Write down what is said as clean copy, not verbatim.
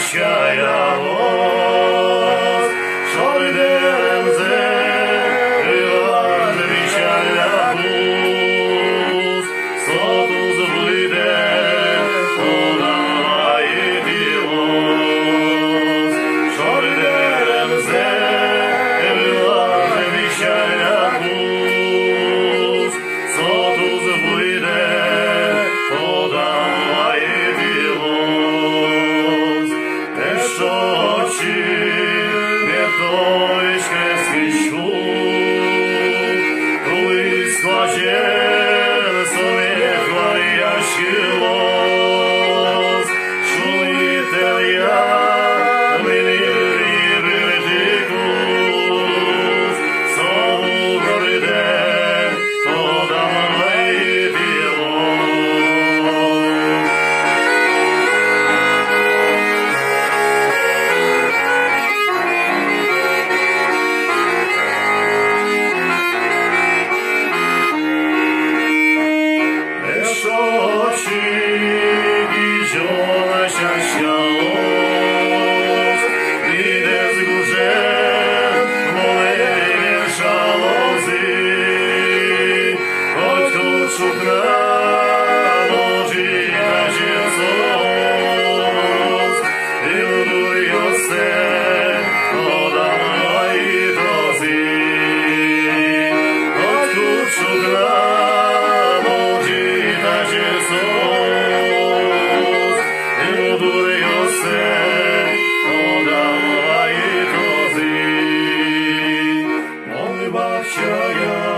vişayavuz, şoyderemze yılan vişayavuz, sotuz vlide odanaydivoz, şoyderemze yılan vişayavuz, sotuz vlide odanaydivoz. Що очі не той шкребський шум, коли складе собі хварящий лоз, шумітел я, милі ридикус, сову пройде, то дамай білоз. Очі діжона щащалось, іде з гужем, моє шалози, хоть тут шукна, ножі каже сос, і вдур'ю се, подамай дози, хоть тут шукна, Jesus, il durio se, odamai dozi, moj bavčaja.